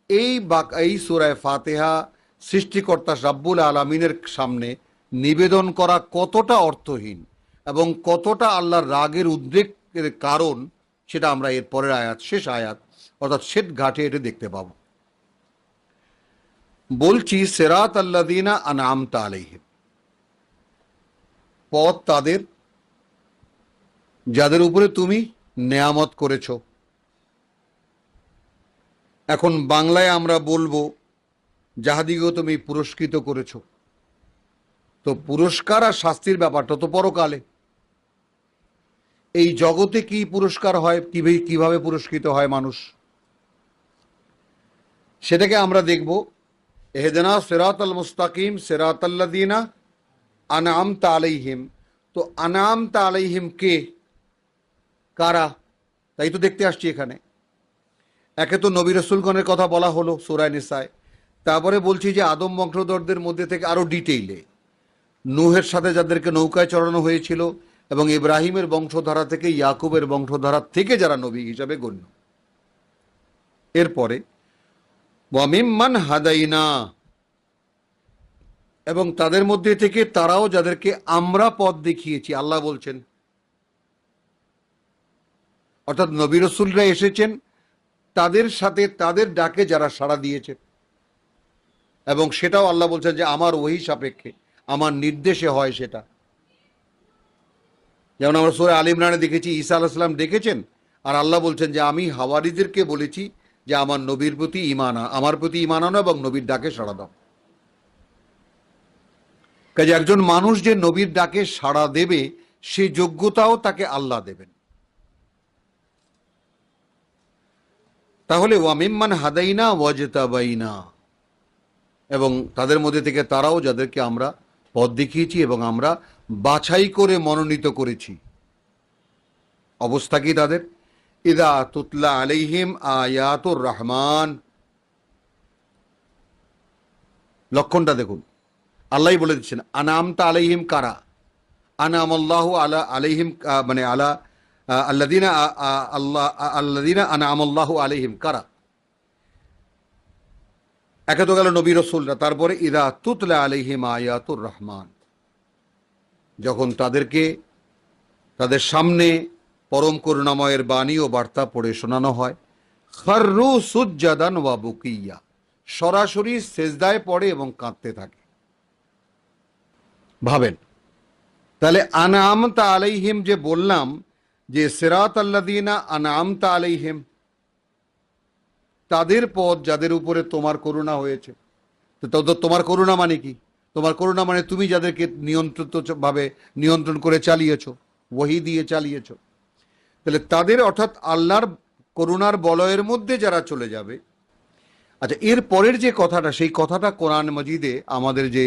এই সূরা ফাতিহা সৃষ্টিকর্তা রাব্বুল আলামিনের সামনে নিবেদন করা কতটা অর্থহীন এবং কতটা আল্লাহর রাগের উদ্রেকের কারণ, সেটা আমরা এর পরের আয়াত, শেষ আয়াত অর্থাৎ শেষ ঘাটে এটা দেখতে পাব। বলছি সিরাত আল্লাযীনা আনআমতা আলাইহিম, পথ তাদের যাদের উপরে তুমি নেয়ামত করেছ। এখন বাংলায় আমরা বলবো যাহাদিগো তুমি পুরস্কৃত করেছ। তো পুরস্কার আর শাস্তির ব্যাপারটা তো পরকালে। এই জগতে কি পুরস্কার হয়, কিভাবে পুরস্কৃত হয় মানুষ, সেটাকে আমরা দেখব। ইহদিনা সিরাতাল মুস্তাকিম সিরাতাল্লাযীনা আনআমতা আলাইহিম। তো আনআমতা আলাইহিম কে, কারা, তাই তো দেখতে আসছি এখানে। একে তো নবী রাসূলগণের কথা বলা হলো সূরা নিসায়, তারপরে বলছি যে আদম বংশধরদের মধ্যে থেকে আরো ডিটেইলে নূহের সাথে যাদেরকে নৌকায় চড়ানো হয়েছিল, এবং ইব্রাহিমের বংশধারা থেকে, ইয়াকুবের বংশধারা থেকে যারা নবী হিসাবে গণ্য। এরপরে ওয়া মিম্মান হাদাইনা, এবং তাদের মধ্যে থেকে তারাও যাদেরকে আমরা পথ দেখিয়েছি, আল্লাহ বলছেন। অর্থাৎ নবী রাসূলরা এসেছেন, তাদের সাথে তাদের ডাকে যারা সাড়া দিয়েছে, এবং সেটাও আল্লাহ বলছেন যে আমার ওহী সাপেক্ষে, আমার নির্দেশে হয় সেটা, যেমন আমরা সূরা আলে ইমরানে দেখেছি ঈসা আলাইহিস সালাম ডেকেছেন, আর আল্লাহ বলছেন যে আমি হাওয়ারিদেরকে বলেছি যে আমার নবীর প্রতি আমার প্রতি ঈমান আনো এবং নবীর ডাকে সাড়া দাও। কাজে একজন মানুষ যে নবীর ডাকে সাড়া দেবে সেই যোগ্যতাও তাকে আল্লাহ দেবেন। তাহলে ওয়ামিম্মান হাদাইনা ওয়াজতাবাইনা, এবং তাদের মধ্যে থেকে তারাও যাদেরকে আমরা পথ দেখিয়েছি এবং আমরা বাছাই করে মনোনীত করেছি। অবস্থা কি তাদের? ইদা তুতলা আলাইহিম আয়াতুর রহমান, লক্ষণটা দেখুন, আল্লাহই বলে দিচ্ছেন আনামতা আলাইহিম কারা, আনামাল্লাহু আলা আলাইহিম, মানে আলা আল্লাযিনা আল্লাহ আল্লাযিনা আনামাল্লাহু আলাইহিম কারা, একে তো গেল নবী রাসূলরা, তারপরে ইদা তুতলা আলাইহিম আয়াতুর রহমান, যখন তাদেরকে তাদের সামনে পরম করুণাময়ের বাণী ও বার্তা পড়ে শোনানো হয়, খাররু সুজ্জাদান ওয়া বুকিয়া, সরাসরি সেজদায় পড়ে এবং কাঁদতে থাকে। ভাবেন তাহলে আনআমতা আলাইহিম যে বললাম, যে সিরাত আল্লাযিনা আনআমতা আলাইহিম, তাদের পথ যাদের উপরে তোমার করুণা হয়েছে। তো তোমার করুণা মানে কি? তোমার করুণা মানে তুমি যাদেরকে নিয়ন্ত্রণ করে চালিয়েছো, ওহী দিয়ে চালিয়েছো। তাহলে তাদের, অর্থাৎ আল্লাহর করুণার বলয়ের মধ্যে যারা চলে যাবে। আচ্ছা, এর পরের যে কথাটা, সেই কথাটা কোরআন মাজিদে আমাদের যে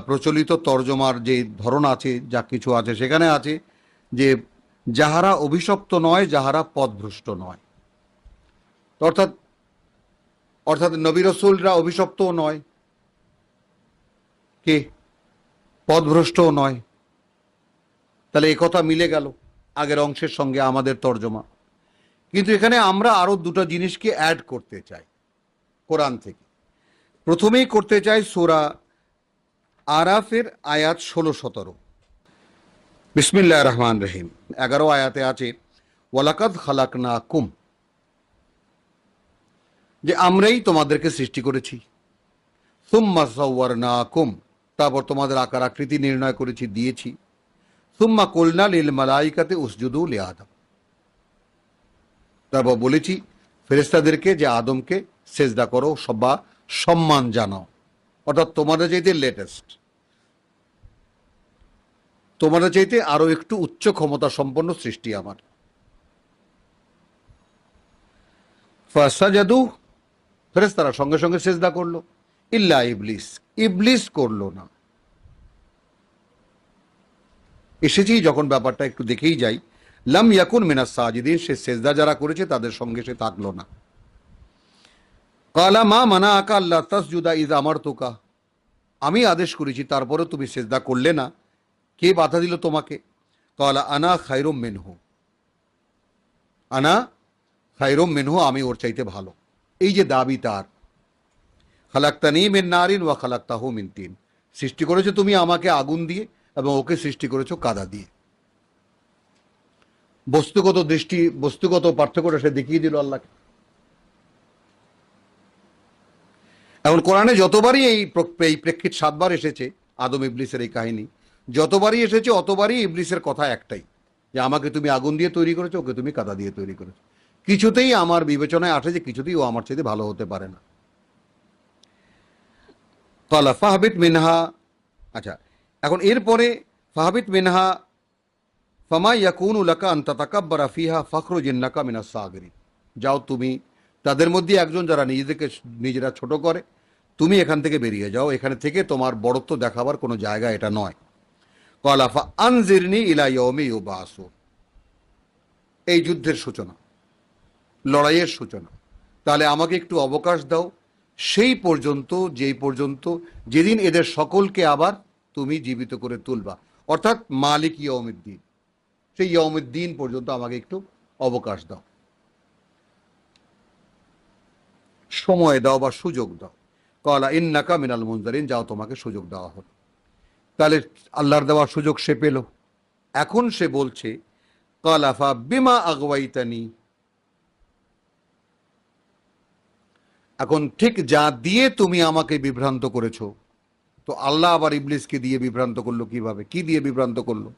প্রচলিত তর্জমার যে ধরন আছে, যা কিছু আছে সেখানে আছে যে যাহারা অভিশপ্ত নয়, যাহারা পথভ্রষ্ট নয়। অর্থাৎ অর্থাৎ নবী রাসূলরা অভিশপ্তও নয়, কে পথভ্রষ্টও নয়। তাহলে এই কথা মিলে গেল আগের অংশের সঙ্গে আমাদের তর্জমা। কিন্তু এখানে আমরা আরো দুটো জিনিসকে অ্যাড করতে চাই কোরআন থেকে। প্রথমেই করতে চাই সূরা আরাফের আয়াত 16-17। বিসমিল্লাহির রহমানির রহিম। 11 আয়াতে আছে ওয়ালাকাদ খালাকনাকুম, যে আমরাই তোমাদেরকে সৃষ্টি করেছি। সুম্মা সাওয়ারনাকুম, তারপর তোমাদের আকার আকৃতি নির্ণয় করেছি, দিয়েছি। সুম্মা কুলনা লিল মালাইকাতি উসজুদু লি আদম, তারপর বলেছি ফেরেশতাদেরকে যে আদমকে সেজদা করো বা সম্মান জানাও। অর্থাৎ তোমাদের চাইতে লেটেস্ট, তোমাদের চাইতে আরো একটু উচ্চ ক্ষমতা সম্পন্ন সৃষ্টি আমার। ফাসাজাদু, ফেরেশতারা সঙ্গে সঙ্গে সেজদা করলো। ইল্লা ইবলিস, ইবলিস করলো না। এসেছি যখন ব্যাপারটা একটু দেখেই যাই, লাম ইয়াকুন মিনাস সাজিদিন, সে সেজদা যারা করেছে তাদের সঙ্গে সে থাকলো না। কালা মা মানাআকা আল্লা তাসজুদা ইয আমারতুকা, আমি আদেশ করেছি তারপরে তুমি সেজদা করলে না, কে বাধা দিল তোমাকে? কালা আনা খায়রুম মিনহু, আনা খায়রুম মিনহু, আমি ওর চাইতে ভালো। এই যে দাবি তার, খালাকতানি মিন নারিন ওয়া খালাকতাহু মিন তিন, সৃষ্টি করেছো তুমি আমাকে আগুন দিয়ে এবং ওকে সৃষ্টি করেছো কাদা দিয়ে। বস্তুগত পার্থক্যটা সে দেখিয়ে দিল আল্লাহকে। এখন কোরআনে যতবারই এই প্রেক্ষিত 7 বার এসেছে আদম ইবলিসের এই কাহিনী, যতবারই এসেছে অতবারই ইবলিসের কথা একটাই, যে আমাকে তুমি আগুন দিয়ে তৈরি করেছো, ওকে তুমি কাদা দিয়ে তৈরি করেছো। কিছুতেই আমার বিবেচনায় আসে যে কিছুতেই ও আমার চাইতে ভালো হতে পারে না। কালা ফাহবিত মিনহা, আচ্ছা এখন এরপরে ফাহবিত মিনহা ফামা ইয়াকুনু লাকা আন তাতাকাব্বারা ফিহা ফাখরুজ ইন্নাকা মিনাস সাগিরিন, যাও তুমি তাদের মধ্যে একজন যারা নিজেরা ছোট করে, তুমি এখান থেকে বেরিয়ে যাও, এখানে থেকে তোমার বড়ত্ব দেখাবার কোনো জায়গা এটা নয়। ক্বালা ফা আনজিরনি ইলা ইয়াউমি ইউবাসুন, এই যুদ্ধের সূচনা, লড়াইয়ের সূচনা, তাহলে আমাকে একটু অবকাশ দাও সেই পর্যন্ত, যেদিন এদের সকলকে আবার তুমি জীবিত করে তুলবা, অর্থাৎ মালিক ইয়াউমিদ্দিন, সেই ইয়াউমিদ্দিন পর্যন্ত আমাকে একটু অবকাশ দাও, সময় দাও বা সুযোগ দাও। ক্বালা ইন্নাকা মিনাল মুনজারিন, যাও তোমাকে সুযোগ দেওয়া হলো। তাহলে আল্লাহর দেওয়া সুযোগ সে পেল। এখন সে বলছে ক্বালা ফা বিমা আগওয়াইতানি, এখন ঠিক যা দিয়ে তুমি আমাকে বিভ্রান্ত করেছো। তো আল্লাহ আবার ইবলিসকে দিয়ে বিভ্রান্ত করলো কিভাবে? কি দিয়ে বিভ্রান্ত করলো?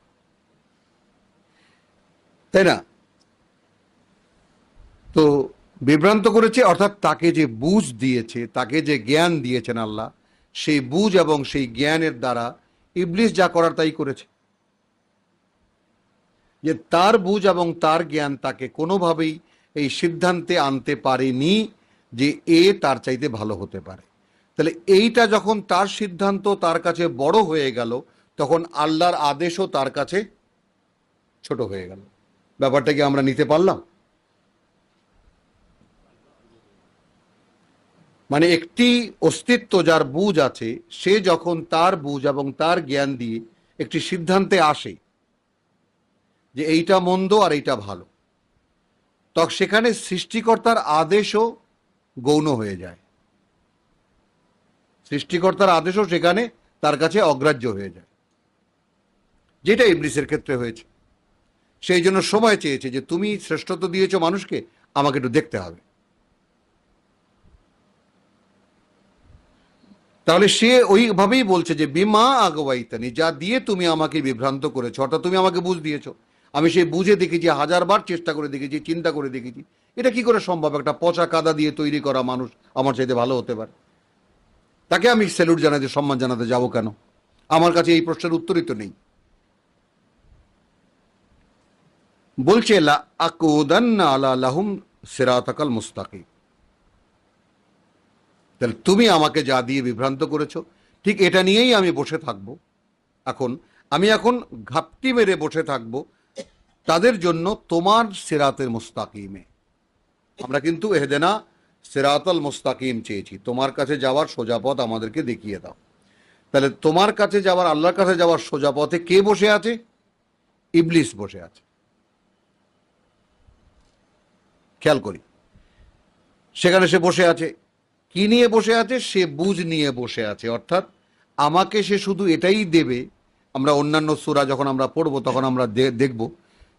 তাই না? তো বিভ্রান্ত করেছে, অর্থাৎ তাকে যে বুঝ দিয়েছে, তাকে যে জ্ঞান দিয়েছেন আল্লাহ, সেই বুঝ এবং সেই জ্ঞানের দ্বারা ইবলিস যা করার তাই করেছে। যে তার বুঝ এবং তার জ্ঞান তাকে কোনোভাবেই এই সিদ্ধান্তে আনতে পারেনি যে এ তার চাইতে ভালো হতে পারে। তাহলে এইটা যখন তার সিদ্ধান্ত তার কাছে বড় হয়ে গেল, তখন আল্লাহর আদেশও তার কাছে ছোট হয়ে গেল। ব্যাপারটা কি আমরা নিতে পারলাম? মানে একটি অস্তিত্ব যার বুঝ আছে, সে যখন তার বুঝ এবং তার জ্ঞান দিয়ে একটি সিদ্ধান্তে আসে যে এইটা মন্দ আর এইটা ভালো, তখন সেখানে সৃষ্টিকর্তার আদেশও গৌণ হয়ে যায়। সৃষ্টিকর্তার আদেশও সেখানে তার কাছে অগ্রাহ্য হয়ে যায়, যেটা ইবলিসের ক্ষেত্রে হয়েছে। সেই জন্য সময় চেয়েছে যে তুমি শ্রেষ্ঠত্ব দিয়েছো মানুষকে, আমাকে একটু দেখতে হবে। তাহলে সে ওইভাবেই বলছে যে বিমা আগওয়াইতানি, যা দিয়ে তুমি আমাকে বিভ্রান্ত করেছো, অর্থাৎ তুমি আমাকে বুঝ দিয়েছো। আমি সেই বুঝে দেখেছি, হাজারবার চেষ্টা করে দেখেছি, চিন্তা করে দেখেছি, এটা কি করে সম্ভব একটা পচা কাদা দিয়ে তৈরি করা মানুষ আমার চাইতে ভালো হতে পারে। তাকে আমি স্যালুট জানাতে, সম্মান জানাতে যাব কেন? আমার কাছে এই প্রশ্নের উত্তরই তো নেই। বলছে লা আকুদান্না আলা লাহুম সিরাতাকাল মুস্তাকিম, তাহলে তুমি আমাকে যা দিয়ে বিভ্রান্ত করেছো, ঠিক এটা নিয়েই আমি বসে থাকবো। আমি এখন ঘাপটি মেরে বসে থাকবো তাদের জন্য তোমার সিরাতের মুস্তাকিমে। আমরা কিন্তু এহদেনা সিরাতাল মুস্তাকিম চেয়েছি, তোমার কাছে যাওয়ার সোজা পথ আমাদেরকে দেখিয়ে দাও। তাহলে তোমার কাছে যাওয়ার, আল্লাহর কাছে যাওয়ার সোজা পথে কে বসে আছে? ইবলিস বসে আছে। খেয়াল করি, সেখানে সে বসে আছে, কি নিয়ে বসে আছে? সে বুঝ নিয়ে বসে আছে, অর্থাৎ আমাকে সে শুধু এটাই দেবে। আমরা অন্যান্য সূরা যখন আমরা পড়বো তখন আমরা দেখব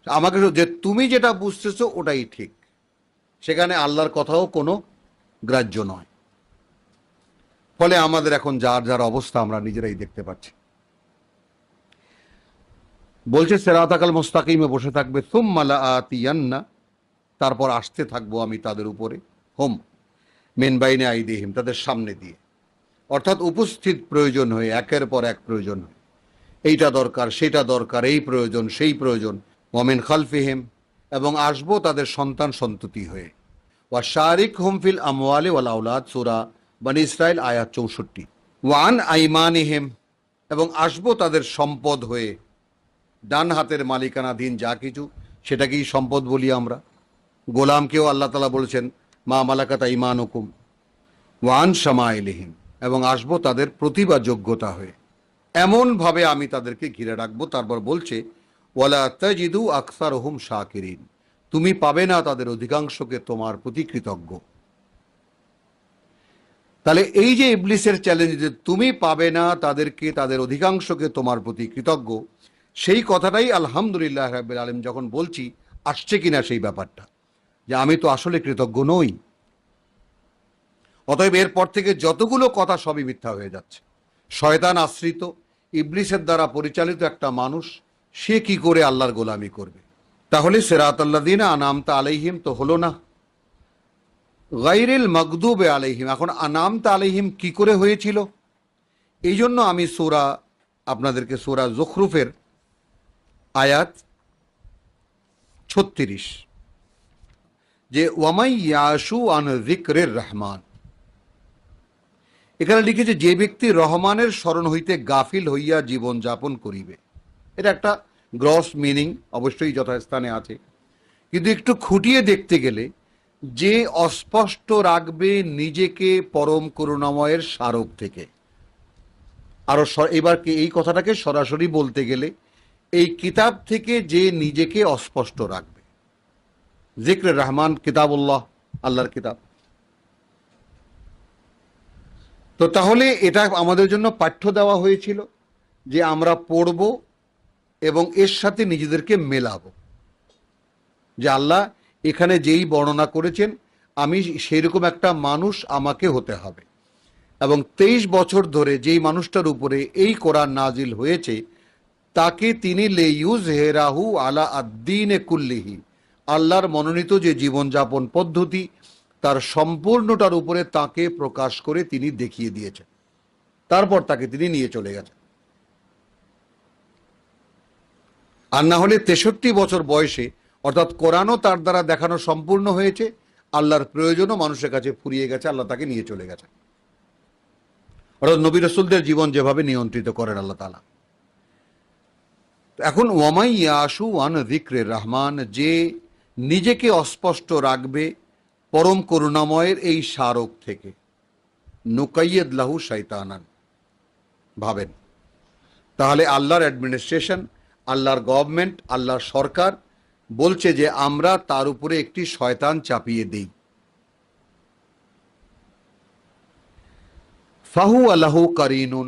আমাকে যে তুমি যেটা বুঝতেছো ওটাই ঠিক, সেখানে আল্লাহর কথাও কোনো গ্রাহ্য নয়। ফলে আমাদের এখন যার যার অবস্থা আমরা নিজেরাই দেখতে পাচ্ছি। বলছে সিরাতাকাল মুস্তাকিমে বসে থাকবে, সুম্মা লাআতিয়ান্না, তারপর আসতে থাকবো আমি তাদের উপরে, হোম মিন বাইনে আইদিহিম, তাদের সামনে দিয়ে, অর্থাৎ উপস্থিত প্রয়োজন হয়ে, একের পর এক প্রয়োজন হয়ে, এইটা দরকার সেটা দরকার, এই প্রয়োজন সেই প্রয়োজন, ওয়ামিন খালফিহিম, এবং আসবো তাদের সন্তান সন্ততি হয়ে, ওয়া শারিক হুম ফিল আমওয়ালি ওয়াল আওলাদ, সূরা বনী ইসরাইল আয়াত 64। ওয়ান আইমানিহিম, এবং আসবো তাদের সম্পদ হয়ে, ডান হাতের মালিকানাধীন যা কিছু সেটাকেই সম্পদ বলি আমরা। গোলামকেও আল্লাহ তাআলা বলেছেন মা মালাকাত আইমানুকুম। ওয়ান শামাইলিহিম, এবং আসবো তাদের প্রতিভা যোগ্যতা হয়ে, এমনভাবে আমি তাদেরকে ঘিরে রাখবো। তারপর বলছে ওয়ালা তাজিদু আকসারহুম শাকিরিন, তুমি পাবে না তাদের অধিকাংশকে তোমার প্রতি কৃতজ্ঞ। তাহলে এই যে ইবলিসের চ্যালেঞ্জ, যে তুমি পাবে না তাদেরকে, তাদের অধিকাংশকে তোমার প্রতি কৃতজ্ঞ, সেই কথাটাই আলহামদুলিল্লাহ রাব্বিল আলামিন যখন বলছি, আসছে কিনা সেই ব্যাপারটা, যে আমি তো আসলে কৃতজ্ঞ নই। অতএব এরপর থেকে যতগুলো কথা সবই মিথ্যা হয়ে যাচ্ছে। শয়তান আশ্রিত, ইবলিসের দ্বারা পরিচালিত একটা মানুষ, সে কি করে আল্লাহর গোলামি করবে? তাহলে সিরাতাল্লাযীনা আনআমতা আলাইহিম তো হলো না, গায়রিল মাগদুবে আলাইহিম। এখন আনআমতা আলাইহিম কি করে হয়েছিল? এই জন্য আমি আপনাদেরকে সূরা যুখরুফের আয়াত 36, যে ওয়ামাই ইয়াশু আন যিকরির রহমান, এখানে লিখেছে যে ব্যক্তি রহমানের স্মরণ হইতে গাফিল হইয়া জীবন যাপন করিবে। এটা একটা গ্রস মিনিং, অবশ্যই যথাস্থানে আছে, কিন্তু একটু খুঁটিয়ে দেখতে গেলে যে অস্পষ্ট রাখবে নিজেকে পরম করুণাময়ের স্মারক থেকে। আরো এবার এই কথাটাকে সরাসরি বলতে গেলে, এই কিতাব থেকে যে নিজেকে অস্পষ্ট রাখবে। যিকরে রহমান কিতাবুল্লাহ, আল্লাহর কিতাব। তো তাহলে এটা আমাদের জন্য পাঠ্য দেওয়া হয়েছিল যে আমরা পড়ব এবং এর সাথে নিজেদেরকে মেলাবো, যে আল্লাহ এখানে যেই বর্ণনা করেছেন আমি সেরকম একটা মানুষ আমাকে হতে হবে। এবং 23 বছর ধরে যেই মানুষটার উপরে এই কোরআন নাজিল হয়েছে, তাকে তিনি লেইউজহিরাহু আলা আদ-দীনে কুল্লিহি, আল্লাহর মনোনীত যে জীবনযাপন পদ্ধতি তার সম্পূর্ণটার উপরে তাকে প্রকাশ করে তিনি দেখিয়ে দিয়েছেন, তারপর তাকে তিনি নিয়ে চলে গেছেন। আর না হলে 63 বছর বয়সে, অর্থাৎ কোরআনও তার দ্বারা দেখানো সম্পূর্ণ হয়েছে, আল্লাহর প্রয়োজনও মানুষের কাছে ফুরিয়ে গেছে, আল্লাহ তাকে নিয়ে চলে গেছেন। অর্থাৎ নবী রাসূলদের জীবন যেভাবে নিয়ন্ত্রিত করেন আল্লাহ তাআলা। এখন ওয়ামাই ইয়াশু আন যিকরির রহমান, যে নিজেকে অস্পষ্ট রাখবে পরম করুণাময়ের এই স্মারক থেকে, নুকাইয়্যিদ লাহু শাইতানান, ভাবেন তাহলে আল্লাহর অ্যাডমিনিস্ট্রেশন, আল্লাহর গভর্নমেন্ট, আল্লাহর সরকার বলছে যে আমরা তার উপরে একটি শয়তান চাপিয়ে দিই। ফাহু আলাহু কারিনুন,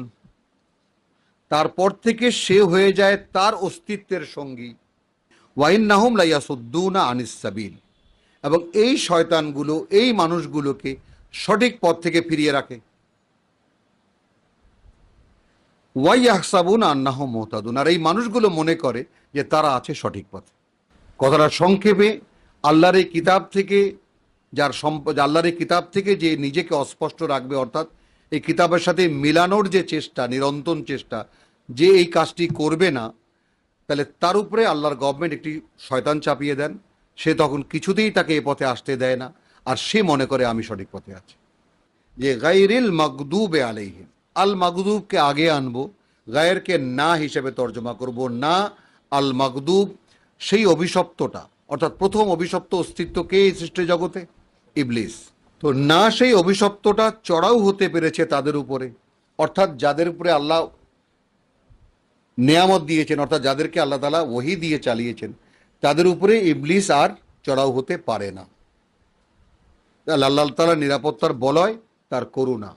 তারপর থেকে সে হয়ে যায় তার অস্তিত্বের সঙ্গী। ওয়াইন্নাহুম লা ইয়াসুদ্দুনা আনিস সাবিল, এবং এই শয়তানগুলো এই মানুষগুলোকে সঠিক পথ থেকে ফিরিয়ে রাখে। ওয়াইয়াহসাবুনা আন্নাহুম মুহতাদুন, আর এই মানুষগুলো মনে করে যে তারা আছে সঠিক পথে। কথাটা সংক্ষেপে, আল্লাহর এই কিতাব থেকে আল্লাহর এই কিতাব থেকে যে নিজেকে অস্পষ্ট রাখবে, অর্থাৎ এই কিতাবের সাথে মিলানোর যে চেষ্টা, নিরন্তর চেষ্টা, যে এই কাজটি করবে না, তাহলে তার উপরে আল্লাহর গভর্নমেন্ট একটি শয়তান চাপিয়ে দেন। সে তখন কিছুতেই তাকে এ পথে আসতে দেয় না, আর সে মনে করে আমি সঠিক পথে আছি। যে গায়রিল মাগদুবে আলাইহিম, আল মাগদুবকে আগে আনবো, গায়েরকে না হিসেবে তর্জমা করব। না আল মাগদুব, সেই অভিশপ্তটা, অর্থাৎ প্রথম অভিশপ্ত অস্তিত্ব কে এই সৃষ্টি জগতে? ইবলিস। তো না সেই অভিশপ্তটা চড়াও হতে পেরেছে তাদের উপরে, অর্থাৎ যাদের উপরে আল্লাহ নেয়ামত দিয়েছেন, অর্থাৎ যাদেরকে আল্লাহ তাআলা ওহী দিয়ে চালিয়েছেন, তাদের উপরে ইবলিস আর চড়াও হতে পারে না। আল্লাহ তাআলার নিরাপত্তার বলয় তার করুণা,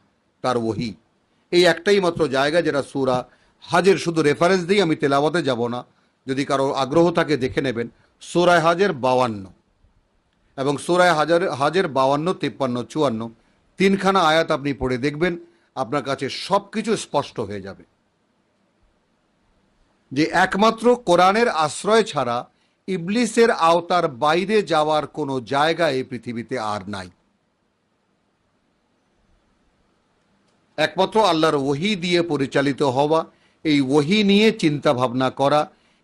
তার ওহী, এই একটাই মাত্র জায়গা যেটা সূরা হাজের, শুধু রেফারেন্স দিই, আমি তেলাওয়াতে যাব না, যদি কারো আগ্রহ থাকে দেখে নেবেন। সূরা হাজের 52 এবং সূরা হাজের 52, 53, 54 তিনখানা আয়াত আপনি পড়ে দেখবেন, আপনার কাছে সব কিছু স্পষ্ট হয়ে যাবে যে একমাত্র কোরআনের আশ্রয় ছাড়া ইবলিসের আওতার বাইরে যাওয়ার কোনো জায়গা এই পৃথিবীতে আর নাই। একমাত্র আল্লাহর ওহী দিয়ে পরিচালিত হওয়া, এই ওহী নিয়ে চিন্তা ভাবনা করা,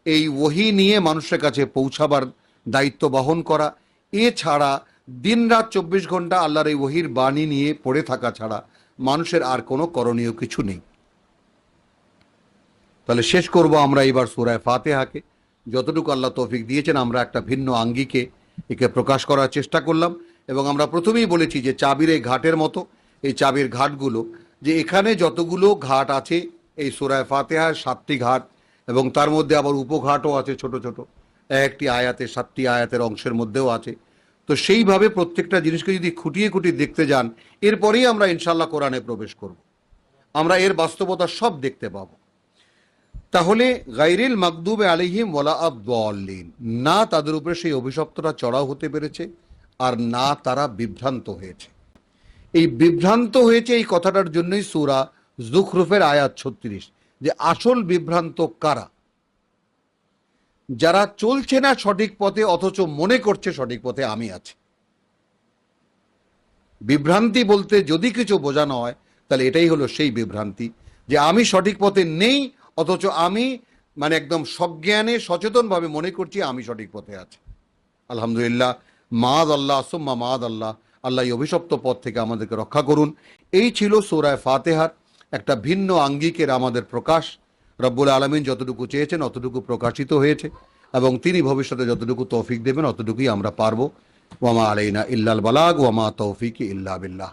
এই ওহী নিয়ে মানুষের কাছে পৌঁছাবার দায়িত্ব বহন করা, এছাড়া দিনরাত 24 ঘন্টা আল্লাহর এই ওহীর বাণী নিয়ে পড়ে থাকা ছাড়া মানুষের আর কোনো করণীয় কিছু নেই। তাহলে শেষ করব আমরা এবার সূরা ফাতিহাকে। যতটুকু আল্লাহ তৌফিক দিয়েছেন আমরা একটা ভিন্ন আঙ্গিকে একে প্রকাশ করার চেষ্টা করলাম, এবং আমরা প্রথমেই বলেছি যে চাবির এই ঘাটের মতো, এই চাবির ঘাটগুলো, যে এখানে যতগুলো ঘাট আছে এই সূরা ফাতিহার 7টি ঘাট, এবং তার মধ্যে আবার উপঘাটও আছে ছোট ছোট, একটি আয়াতে 7টি আয়াতের অংশের মধ্যেও আছে। তো সেইভাবে প্রত্যেকটা জিনিসকে যদি খুঁটিয়ে খুঁটিয়ে দেখতে যান, এরপরেই আমরা ইনশাআল্লাহ কোরআনে প্রবেশ করব, আমরা এর বাস্তবতা সব দেখতে পাবো। তাহলে গায়রিল মাগদুবে আলাইহিম ওয়ালা আদ-দাল্লিন, না তাদের উপরে সেই অভিশপ্তটা চড়াও হতে পেরেছে, আর না তারা বিভ্রান্ত হয়েছে। এই বিভ্রান্ত হয়েছে এই কথাটার জন্যই সূরা যুখরুফের আয়াত 36, যে আসল বিভ্রান্ত কারা? যারা চলছে না সঠিক পথে অথচ মনে করছে সঠিক পথে আমি আছি। বিভ্রান্তি বলতে যদি কিছু বোঝানো হয় তাহলে এটাই হলো সেই বিভ্রান্তি, যে আমি সঠিক পথে নেই, অথচ আমি একদম সজ্ঞানে সচেতনভাবে মনে করছি আমি সঠিক পথে আছি। আলহামদুলিল্লাহ, মাদ আল্লাহ সুম্মা মাদ আল্লাহ, আল্লাহ এই অভিশপ্ত পথ থেকে আমাদেরকে রক্ষা করুন। এই ছিল সূরা ফাতিহার একটা ভিন্ন আঙ্গিকের আমাদের প্রকাশ। রব্বুল আলামিন যতটুকু চেয়েছেন অতটুকু প্রকাশিত হয়েছে, এবং তিনি ভবিষ্যতে যতটুকু তৌফিক দেবেন অতটুকুই আমরা পারবো। ওয়ামা আলাইনা ইল্লাল বালাগ ওয়ামা তৌফিকি ইল্লা বিল্লাহ।